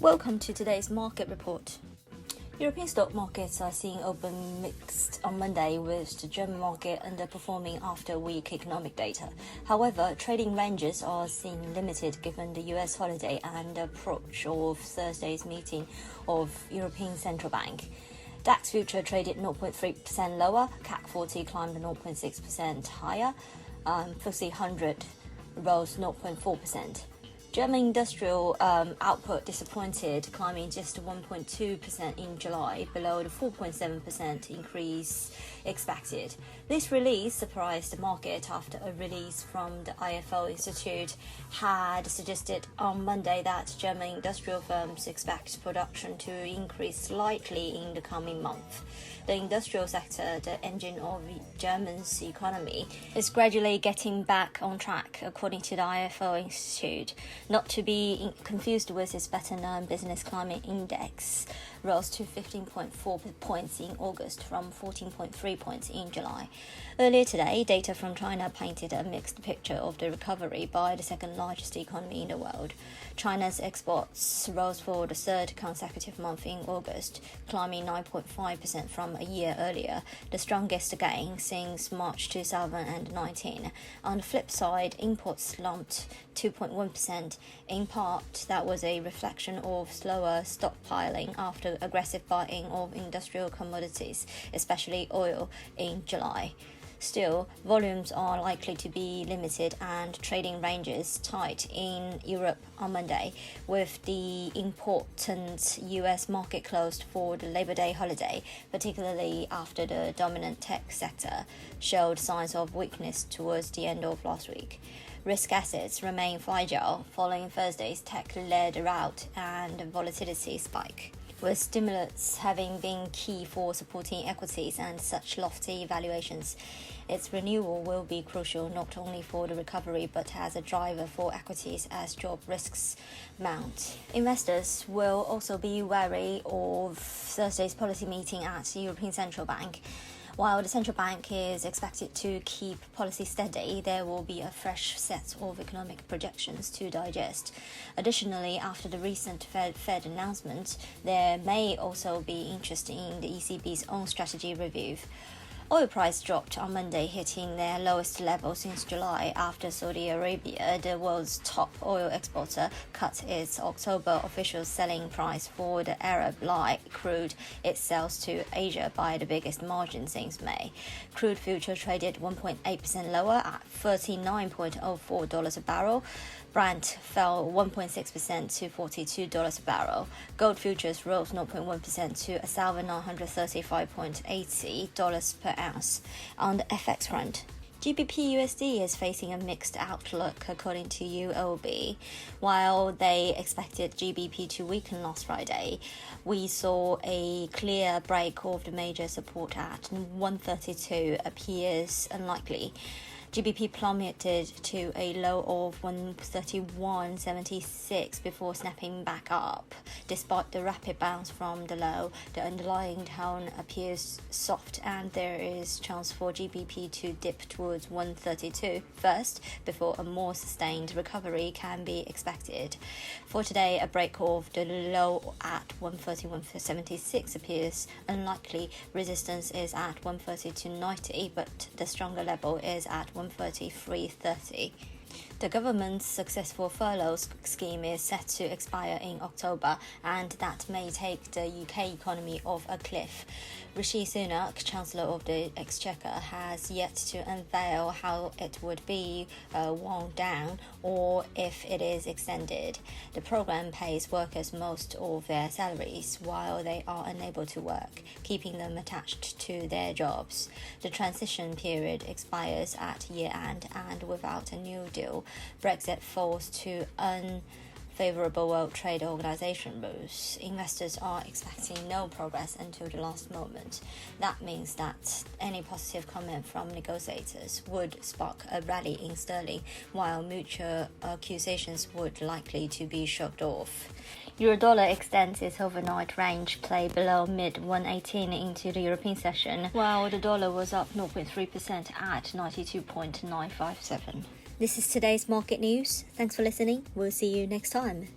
Welcome to today's market report. European stock markets are seeing open mixed on Monday, with the German market underperforming after weak economic data. However, trading ranges are seen limited given the US holiday and the approach of Thursday's meeting of European Central Bank. DAX future traded 0.3% lower, CAC 40 climbed 0.6% higher, FTSE 100 rose 0.4%. German industrial output disappointed, climbing just 1.2% in July, below the 4.7% increase expected. This release surprised the market after a release from the IFO Institute had suggested on Monday that German industrial firms expect production to increase slightly in the coming month. The industrial sector, the engine of Germany's economy, is gradually getting back on track, according to the IFO Institute. Not to be confused with its better-known business climate index, rose to 15.4 points in August from 14.3 points in July. Earlier today, data from China painted a mixed picture of the recovery by the second largest economy in the world. China's exports rose for the third consecutive month in August, climbing 9.5% from a year earlier, the strongest gain since March 2019. On the flip side, imports slumped 2.1%. In part, that was a reflection of slower stockpiling after aggressive buying of industrial commodities, especially oil, in July. Still, volumes are likely to be limited and trading ranges tight in Europe on Monday, with the important US market closed for the Labor Day holiday, particularly after the dominant tech sector showed signs of weakness towards the end of last week. Risk assets remain fragile following Thursday's tech-led rout and volatility spike, with stimulus having been key for supporting equities and such lofty valuations. Its renewal will be crucial not only for the recovery but as a driver for equities as job risks mount. Investors will also be wary of Thursday's policy meeting at the European Central Bank. While the central bank is expected to keep policy steady, there will be a fresh set of economic projections to digest. Additionally, after the recent Fed announcement, there may also be interest in the ECB's own strategy review. Oil price dropped on Monday, hitting their lowest level since July after Saudi Arabia, the world's top oil exporter, cut its October official selling price for the Arab light crude it sells to Asia by the biggest margin since May. Crude future traded 1.8% lower at $39.04 a barrel. Brent fell 1.6% to $42 a barrel. Gold futures rose 0.1% to $1,935.80 per ounce. On the FX front, GBPUSD is facing a mixed outlook according to UOB. While they expected GBP to weaken last Friday, we saw a clear break of the major support at 132 appears unlikely. GBP plummeted to a low of 131.76 before snapping back up. Despite the rapid bounce from the low, the underlying tone appears soft and there is chance for GBP to dip towards 132 first before a more sustained recovery can be expected. For today, a break of the low at 131.76 appears unlikely. Resistance is at 132.90, but the stronger level is at 133.30. The government's successful furlough scheme is set to expire in October, and that may take the UK economy off a cliff. Rishi Sunak, Chancellor of the Exchequer, has yet to unveil how it would be wound down or if it is extended. The program pays workers most of their salaries while they are unable to work, keeping them attached to their jobs. The transition period expires at year-end, and without a new deal, Brexit falls to unfavourable World Trade Organization rules. Investors are expecting no progress until the last moment. That means that any positive comment from negotiators would spark a rally in sterling, while mutual accusations would likely to be shrugged off. Euro-dollar extends its overnight range play below mid-118 into the European session, while the dollar was up 0.3% at 92.957. This is today's market news. Thanks for listening. We'll see you next time.